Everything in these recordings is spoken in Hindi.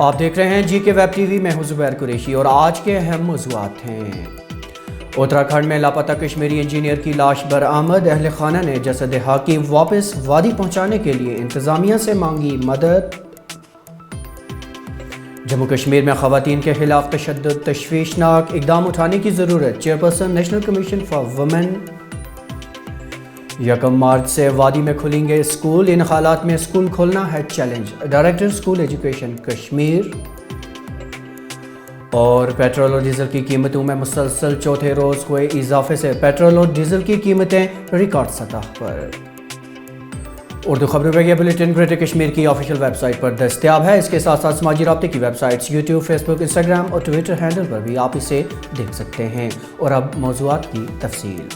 आप देख रहे हैं जी के वेब टीवी में हूं जुबैर कुरैशी और आज के अहम मौज़ूआत हैं। उत्तराखंड में लापता कश्मीरी इंजीनियर की लाश बरामद। अहल खाना ने जसद हाकी वापस वादी पहुंचाने के लिए इंतजामिया से मांगी मदद। जम्मू कश्मीर में खवातीन के खिलाफ तशद्दुद तशवीशनाक इकदाम उठाने की ज़रूरत। Chairperson national commission for women. 1 मार्च से वादी में खुलेंगे स्कूल। इन हालात में स्कूल खोलना है challenge. Director school education Kashmir. और पेट्रोल और डीजल की कीमतों में मुसलसल चौथे रोज़ हुए इजाफे से पेट्रोल और डीजल की कीमतें रिकॉर्ड सतह पर। उर्दू खबरों पर यह बुलेटिन ग्रेटर कश्मीर की ऑफिशियल वेबसाइट पर दस्तयाब है। इसके साथ साथ समाजी राब्ते की वेबसाइट्स यूट्यूब, फेसबुक, इंस्टाग्राम और ट्विटर हैंडल पर भी आप इसे देख सकते हैं। और अब मौज़ूआत की तफसील।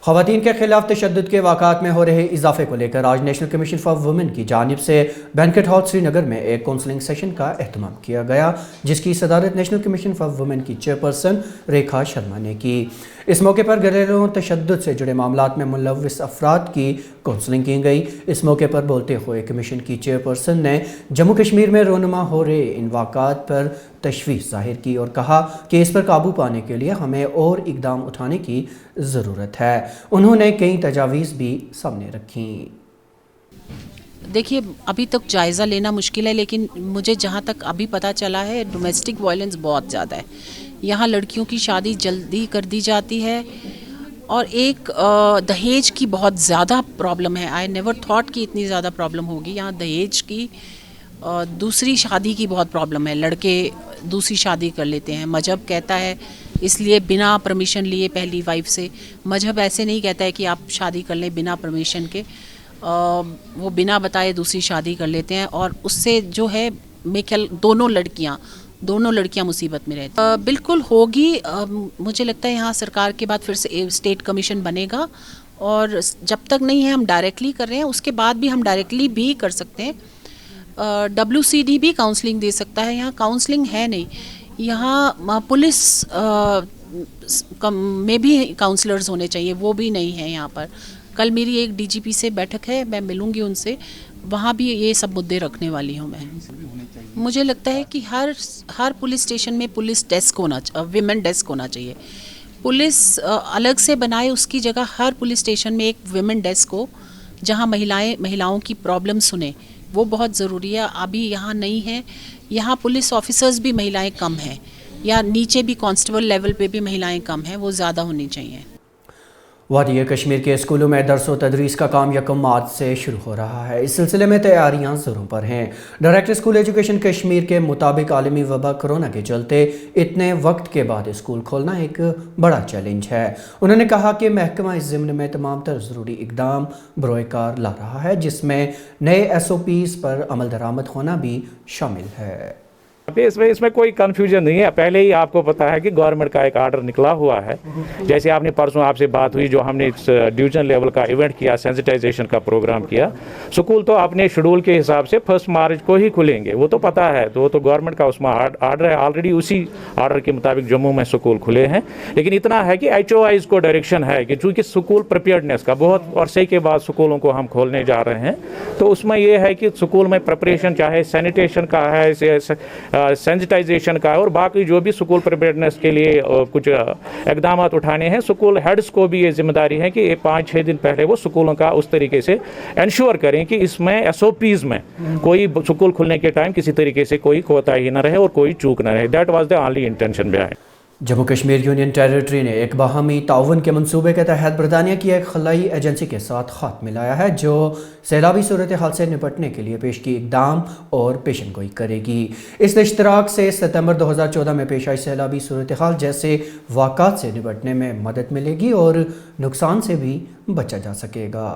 ख़वातीन के खिलाफ तशद्दुद के वाक़ात में हो रहे इजाफे को लेकर आज नेशनल कमीशन फॉर वुमेन की जानिब से बैंकेट हॉल श्रीनगर में एक काउंसलिंग सेशन का एहतमाम किया गया, जिसकी सदारत नेशनल कमीशन फॉर वुमेन की चेयरपर्सन रेखा शर्मा ने की। इस मौके पर घरेलू तशद्दुद से जुड़े मामलात में मुलव्विस अफराद की काउंसलिंग की गई। इस मौके पर बोलते हुए कमीशन की चेयरपर्सन ने जम्मू कश्मीर में रोनुमा हो रहे इन वाक़ात पर तशवीश जाहिर की और कहा कि इस पर काबू पाने के लिए हमें और इकदाम उठाने की ज़रूरत है। उन्होंने कई तजावीज़ भी सामने रखी। देखिए, अभी तक जायज़ा लेना मुश्किल है, लेकिन मुझे जहाँ तक अभी पता चला है डोमेस्टिक वायलेंस बहुत ज़्यादा है। यहाँ लड़कियों की शादी जल्दी कर दी जाती है और एक दहेज की बहुत ज़्यादा प्रॉब्लम है। आई नेवर थॉट कि इतनी ज़्यादा प्रॉब्लम होगी। यहाँ दहेज की दूसरी शादी की बहुत प्रॉब्लम है। लड़के दूसरी शादी कर लेते हैं। मजहब कहता है इसलिए बिना परमिशन लिए पहली वाइफ से। मजहब ऐसे नहीं कहता है कि आप शादी कर लें बिना परमिशन के। वो बिना बताए दूसरी शादी कर लेते हैं और उससे जो है मैं ख्याल दोनों लड़कियां मुसीबत में रहती। बिल्कुल होगी। मुझे लगता है यहाँ सरकार के बाद फिर से स्टेट कमीशन बनेगा और जब तक नहीं है हम डायरेक्टली कर रहे हैं, उसके बाद भी हम डायरेक्टली भी कर सकते हैं। WCD भी काउंसलिंग दे सकता है। यहाँ काउंसलिंग है नहीं। यहाँ पुलिस में भी काउंसलर्स होने चाहिए, वो भी नहीं है यहाँ पर। कल मेरी एक DGP से बैठक है, मैं मिलूँगी उनसे, वहाँ भी ये सब मुद्दे रखने वाली हूँ मैं। मुझे लगता है कि हर पुलिस स्टेशन में पुलिस डेस्क विमेन डेस्क होना चाहिए। पुलिस अलग से बनाए, उसकी जगह हर पुलिस स्टेशन में एक विमेन डेस्क हो जहाँ महिलाओं की प्रॉब्लम सुने। वो बहुत ज़रूरी है। अभी यहाँ नहीं है। यहाँ पुलिस ऑफिसर्स भी महिलाएं कम हैं, या नीचे भी कांस्टेबल लेवल पे भी महिलाएं कम हैं, वो ज़्यादा होनी चाहिए। वादी कश्मीर के स्कूलों में दर्स व तदरीस का काम 1 मार्च से शुरू हो रहा है। इस सिलसिले में तैयारियां ज़ोरों पर हैं। डायरेक्टर स्कूल एजुकेशन कश्मीर के मुताबिक आलमी वबा कोरोना के चलते इतने वक्त के बाद स्कूल खोलना एक बड़ा चैलेंज है। उन्होंने कहा कि महकमा इस ज़िम्न में तमाम तर ज़रूरी इकदाम बरोएकार ला रहा है, जिसमें नए SOPs पर अमल दरामद होना भी शामिल है। इसमें कोई कन्फ्यूजन नहीं है। पहले ही आपको पता है कि गवर्नमेंट का एक आर्डर निकला हुआ है। जैसे आपने परसों आपसे बात हुई, जो हमने इस डिवीजन लेवल का इवेंट किया, सेंसिटाइजेशन का प्रोग्राम किया। स्कूल तो अपने शेड्यूल के हिसाब से 1 मार्च को ही खुलेंगे, वो तो पता है। तो वो तो गवर्नमेंट का उसमें आर्डर है। ऑलरेडी उसी आर्डर के मुताबिक जम्मू में स्कूल खुले हैं। लेकिन इतना है कि HOIs को डायरेक्शन है कि चूँकि स्कूल प्रिपेयर्डनेस का बहुत अरसे के बाद स्कूलों को हम खोलने जा रहे हैं, तो उसमें यह है कि स्कूल में प्रिपरेशन चाहे सैनिटेशन का है, सेंसिटाइजेशन का है, और बाकी जो भी स्कूल प्रिपेयर्डनेस के लिए कुछ इकदाम उठाने हैं, स्कूल हेड्स को भी ये जिम्मेदारी है कि 5-6 दिन पहले वो स्कूलों का उस तरीके से इंश्योर करें कि इसमें SOPs में कोई स्कूल खुलने के टाइम किसी तरीके से कोई कोताही न रहे और कोई चूक न रहे। That was the only intention behind. Jammu Kashmir union territory ने एक बाहमी ताउन के मंसूबे के तहत बरतानिया की एक खलाई एजेंसी के साथ खात मिलाया है, जो सैलाबी सूरत हाल से निपटने के लिए पेश की इकदाम और पेशन गोई करेगी। इस इश्तराक से सितंबर 2014 में पेश आई सैलाबी सूरत हाल जैसे वाक़ात से निपटने में मदद मिलेगी और नुकसान से भी बचा जा सकेगा।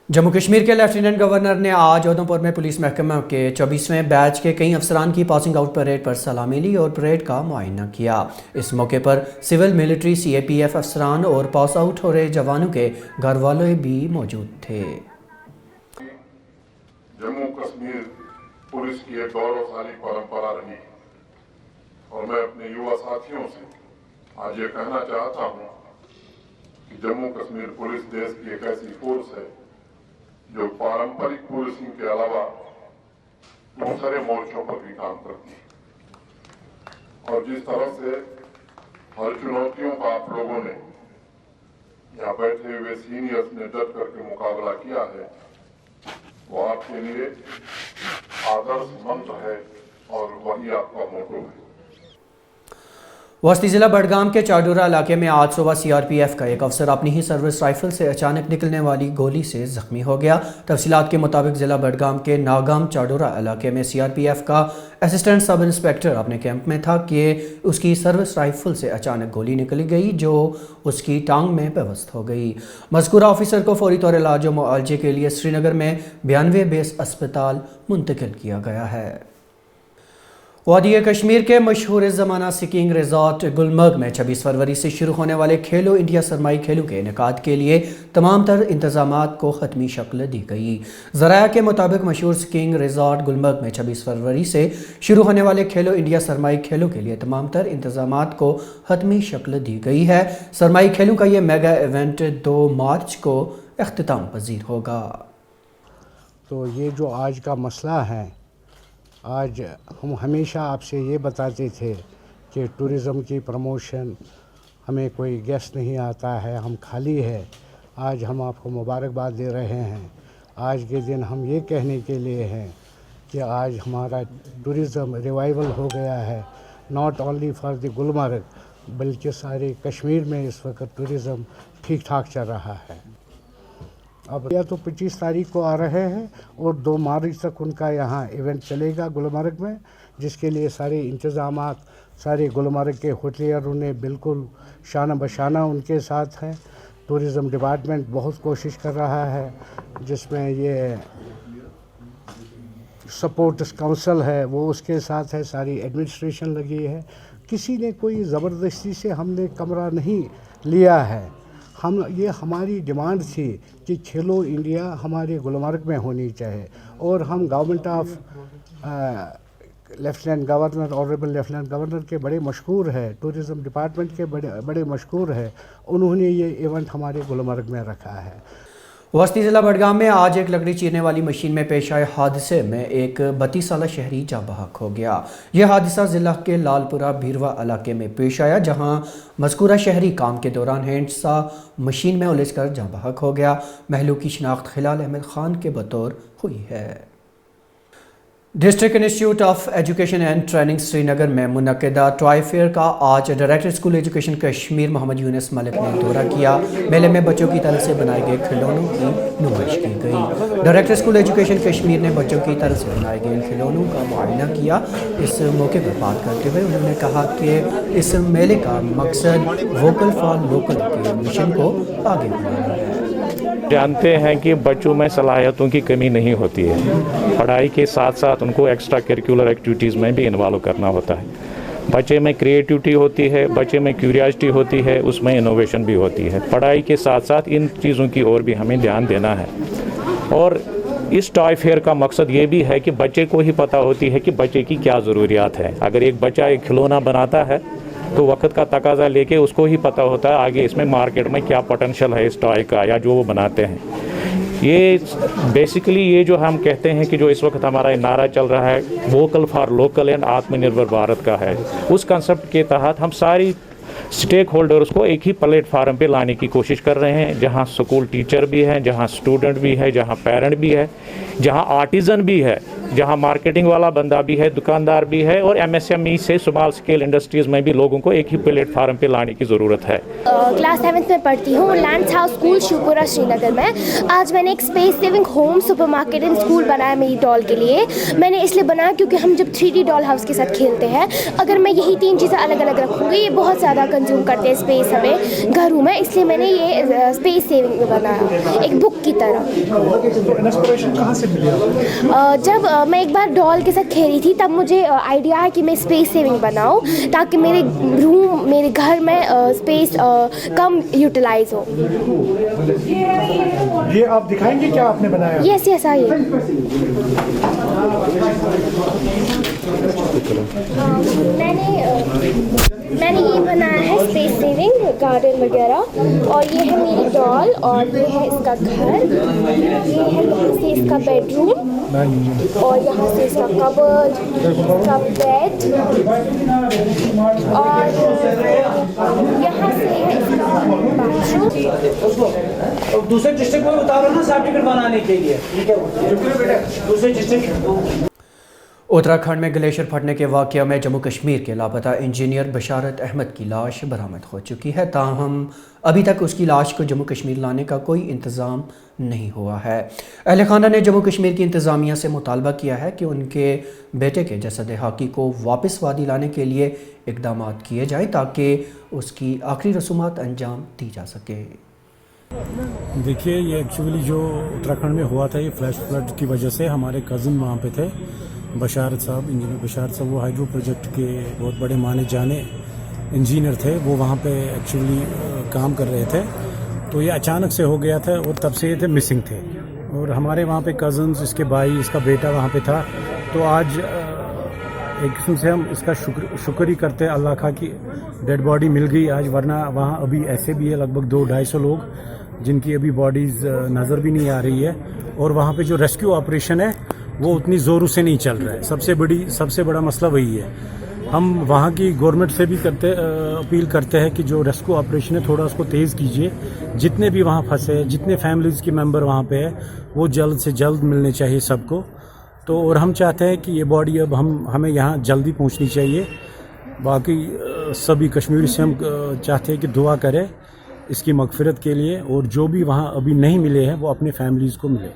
जम्मू कश्मीर के लेफ्टिनेंट गवर्नर ने आज उधमपुर में पुलिस महकमा के 24वें बैच के कई अफसरान की पासिंग आउट परेड पर सलामी ली और परेड का मुआयना किया। इस मौके पर सिविल, मिलिट्री, CAPF अफसरान और पास आउट हो रहे जवानों के घर वाले भी मौजूद थे। जम्मू कश्मीर पुलिस की एक गौरवशाली परंपरा रही और मैं अपने युवा साथियों से आज ये कहना चाहता हूँ कि जम्मू कश्मीर पुलिस देश की एक ऐसी फोर्स है जो पारंपरिक पुलिसिंग के अलावा दूसरे मोर्चों पर भी काम करती है। और जिस तरह से हर चुनौतियों का आप लोगों ने यहाँ बैठे हुए सीनियर्स ने डट करके मुकाबला किया है, वो आपके लिए आदर्श मंत्र है और वही आपका मोटो है। वस्ती जिला बडगाम के चाडोरा इलाके में आज सुबह सीआरपीएफ का एक अफसर अपनी ही सर्विस राइफल से अचानक निकलने वाली गोली से जख्मी हो गया। तफसीलात के मुताबिक जिला बडगाम के नागाम चाडोरा इलाके में सीआरपीएफ का असिस्टेंट सब इंस्पेक्टर अपने कैंप में था कि उसकी सर्विस राइफल से अचानक गोली निकल गई जो उसकी टांग में पेवस्त हो गई। मज़कूरा ऑफिसर को फौरी तौर इलाज व मुआवजे के लिए श्रीनगर में 92 बेस अस्पताल मुंतकिल किया गया है। वादी कश्मीर के मशहूर ज़माना स्कीइंग रिजॉर्ट गुलमर्ग में 26 फरवरी से शुरू होने वाले खेलो इंडिया सरमाई खेलों के इनेकाद के लिए तमाम तर इंतजामात को हतमी शक्ल दी गई। ज़राया के मुताबिक मशहूर स्कीइंग रिजॉर्ट गुलमर्ग में 26 फरवरी से शुरू होने वाले खेलो इंडिया सरमाई खेलों के लिए तमाम तर इंतजामात को हतमी शक्ल दी गई है। सरमाई खेलों का ये मेगा इवेंट 2 मार्च को अख्तिताम पजीर होगा। तो ये जो आज का मसला है, आज हम हमेशा आपसे ये बताते थे कि टूरिज़म की प्रमोशन हमें कोई गेस्ट नहीं आता है, हम खाली है। आज हम आपको मुबारकबाद दे रहे हैं। आज के दिन हम ये कहने के लिए हैं कि आज हमारा टूरिज़म रिवाइवल हो गया है, not only for the Gulmarg बल्कि सारे कश्मीर में इस वक्त टूरिज़म ठीक ठाक चल रहा है। अब या तो 25 तारीख को आ रहे हैं और 2 मार्च तक उनका यहाँ इवेंट चलेगा गुलमर्ग में, जिसके लिए सारे इंतज़ामात सारे गुलमर्ग के होटलियरों ने बिल्कुल शाना बशाना उनके साथ हैं। टूरिज़म डिपार्टमेंट बहुत कोशिश कर रहा है, जिसमें ये सपोर्ट्स काउंसिल है वो उसके साथ है, सारी एडमिनिस्ट्रेशन लगी है। किसी ने कोई ज़बरदस्ती से हमने कमरा नहीं लिया है। ये हमारी डिमांड थी कि खेलो इंडिया हमारे गुलमर्ग में होनी चाहिए और हम government of lieutenant governor honourable lieutenant governor के बड़े मशहूर है, टूरिज़म डिपार्टमेंट के बड़े मशहूर है, उन्होंने ये इवेंट हमारे गुलमर्ग में रखा है। वस्ती ज़िला बडगाम में आज एक लकड़ी चीरने वाली मशीन में पेश आए हादसे में एक 32 साला शहरी जाँ बहक हो गया। यह हादसा ज़िला के लालपुरा भीरवा इलाके में पेश आया, जहां मज़कूरा शहरी काम के दौरान हैंडसा मशीन में उलझकर जाँ बहक हो गया। महलूक की शिनाख्त खिलाल अहमद खान के बतौर हुई है। District institute of education and training Srinagar में मुनक़िदा टॉय फेयर का आज director school education Kashmir Mohammad Yunus Malik ने दौरा किया। मेले में बच्चों की तरफ से बनाए गए खिलौनों की नुमाइश की गई। डायरेक्टर स्कूल एजुकेशन कश्मीर ने बच्चों की तरफ से बनाए गए इन खिलौनों का मुआयना किया। इस मौके पर बात करते हुए उन्होंने कहा कि इस मेले का मकसद वोकल फॉर लोकल के मिशन को आगे बढ़ाना है। जानते हैं कि बच्चों में सलाहियतों की कमी नहीं होती है, पढ़ाई के साथ साथ उनको एक्स्ट्रा करिकुलर एक्टिविटीज़ में भी इन्वॉल्व करना होता है। बच्चे में क्रिएटिविटी होती है, बच्चे में क्यूरियोसिटी होती है, उसमें इनोवेशन भी होती है। पढ़ाई के साथ साथ इन चीज़ों की ओर भी हमें ध्यान देना है। और इस टॉय फेयर का मकसद ये भी है कि बच्चे को ही पता होती है कि बच्चे की क्या ज़रूरियात है। अगर एक बच्चा एक खिलौना बनाता है तो वक्त का तकाजा लेके उसको ही पता होता है आगे इसमें मार्केट में क्या पोटेंशियल है इस टॉय का या जो वो बनाते हैं। ये बेसिकली ये जो हम कहते हैं कि जो इस वक्त हमारा नारा चल रहा है वोकल फॉर लोकल एंड आत्मनिर्भर भारत का है, उस कंसेप्ट के तहत हम सारी स्टेक होल्डर्स को एक ही प्लेटफार्म पे लाने की कोशिश कर रहे हैं, जहां स्कूल टीचर भी हैं, जहां स्टूडेंट भी है, जहां पेरेंट भी है, जहां आर्टिजन भी है, जहां मार्केटिंग वाला बंदा भी है, दुकानदार भी है और एमएसएमई से स्मॉल स्केल इंडस्ट्रीज़ में भी लोगों को एक ही प्लेटफार्म पे लाने की ज़रूरत है। क्लास 7th में पढ़ती हूँ, lands house school Shivpura Srinagar में। आज मैंने एक space saving home supermarket and school बनाया मेरी डॉल के लिए। मैंने इसलिए बनाया क्योंकि हम जब 3D डॉल हाउस के साथ खेलते हैं, अगर मैं यही 3 चीज़ें अलग अलग रखूँगी ये बहुत ज़्यादा कंज्यूम करते हैं स्पेस हमें घरों में, इसलिए मैंने ये स्पेस सेविंग में बनाया एक बुक की तरह। इंस्पिरेशन कहाँ से मिली? जब मैं एक बार डॉल के साथ खेली थी तब मुझे आइडिया है कि मैं स्पेस सेविंग बनाऊं ताकि मेरे रूम मेरे घर में स्पेस कम यूटिलाइज हो। ये आप दिखाएंगे क्या आपने बनाया? यस आइए। मैंने ये बनाया है स्पेस सेविंग। गार्डन वगैरह। और ये है मेरी डॉल और ये है इसका घर, ये है यहाँ से इसका बेडरूम और यहाँ से इसका कबर्ड, इसका बेड और यहाँ से है इसका बाथरूम। दूसरे डिस्ट्रिक्ट में उतारो ना सर्टिफिकेट बनाने के लिए, ठीक है बेटा, दूसरे डिस्ट्रिक्ट। उत्तराखंड में ग्लेशियर फटने के वाक़या में जम्मू कश्मीर के लापता इंजीनियर बशारत अहमद की लाश बरामद हो चुकी है। ताहम अभी तक उसकी लाश को जम्मू कश्मीर लाने का कोई इंतज़ाम नहीं हुआ है। अहले खाना ने जम्मू कश्मीर की इंतज़ामिया से मुतालबा किया है कि उनके बेटे के जसद हाकी को वापस वादी लाने के लिए इक़दाम किए जाएँ ताकि उसकी आखिरी रसूमात अंजाम दी जा सके। देखिए, ये एक्चुअली जो उत्तराखंड में हुआ था, ये फ्लैश फ्लड की वजह से हमारे कज़न वहाँ पे थे, बशारत साहब, इंजीनियर बशारत साहब, वो हाइड्रो प्रोजेक्ट के बहुत बड़े माने जाने इंजीनियर थे। वो वहाँ पे एक्चुअली काम कर रहे थे, तो ये अचानक से हो गया था और तब से ये थे मिसिंग थे। और हमारे वहाँ पे कज़न्स, इसके भाई, इसका बेटा वहाँ पे था। तो आज एक किस्म से हम इसका शुक्र ही करते हैं अल्लाह का कि डेड बॉडी मिल गई आज, वरना वहाँ अभी ऐसे भी है लगभग 200-250 लोग जिनकी अभी बॉडीज़ नज़र भी नहीं आ रही है। और वहाँ पे जो रेस्क्यू ऑपरेशन है वो उतनी ज़ोरों से नहीं चल रहा है। सबसे बड़ा मसला वही है। हम वहाँ की गवर्नमेंट से भी अपील करते हैं कि जो रेस्क्यू ऑपरेशन है थोड़ा उसको तेज़ कीजिए। जितने भी वहाँ फंसे, जितने फैमिलीज़ के मेंबर वहाँ पे है, वो जल्द से जल्द मिलने चाहिए सबको। तो और हम चाहते हैं कि ये बॉडी अब हमें यहाँ जल्दी पहुँचनी चाहिए। बाकी सभी कश्मीरी से हम चाहते हैं कि दुआ करें इसकी मगफिरत के लिए, और जो भी वहाँ अभी नहीं मिले हैं वो अपने फैमिलीज़ को मिले।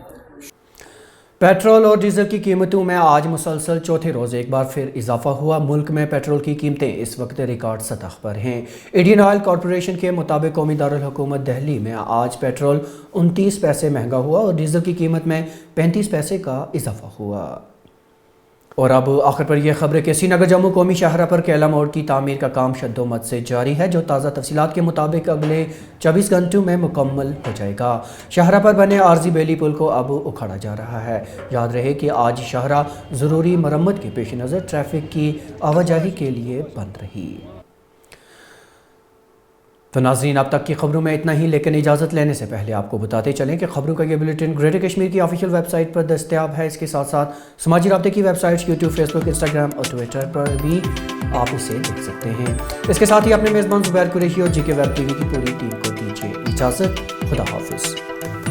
पेट्रोल और डीजल की कीमतों में आज मुसलसल चौथे रोज़ एक बार फिर इजाफा हुआ। मुल्क में पेट्रोल की कीमतें इस वक्त रिकॉर्ड सतह पर हैं। इंडियन ऑयल कॉरपोरेशन के मुताबिक कौमी दारुल हुकूमत दिल्ली में आज पेट्रोल 29 पैसे महंगा हुआ और डीजल की कीमत में 35 पैसे का इजाफा हुआ। और अब आखिर पर यह खबर कि श्रीनगर जम्मू कौमी शाहरा पर कैला मोड़ की तामीर का काम शद्दोमत से जारी है, जो ताज़ा तफसीलात के मुताबिक अगले 24 घंटों में मुकम्मल हो जाएगा। शाहरा पर बने आर्जी बेली पुल को अब उखाड़ा जा रहा है। याद रहे कि आज शाहरा ज़रूरी मरम्मत के पेश नज़र ट्रैफिक की आवाजाही के लिए बंद रही। तो नाज़रीन, अब तक की खबरों में इतना ही, लेकिन इजाज़त लेने से पहले आपको बताते चलें कि खबरों का ये बुलेटिन ग्रेटर कश्मीर की ऑफिशियल वेबसाइट पर दस्तयाब है। इसके साथ साथ समाजी राब्ते की वेबसाइट्स यूट्यूब, फेसबुक, इंस्टाग्राम और ट्विटर पर भी आप इसे देख सकते हैं। इसके साथ ही अपने मेज़बान ज़ुबैर कुरैशी और जीके वेब टीवी की पूरी टीम को दीजिए इजाज़त। खुदा हाफिज़।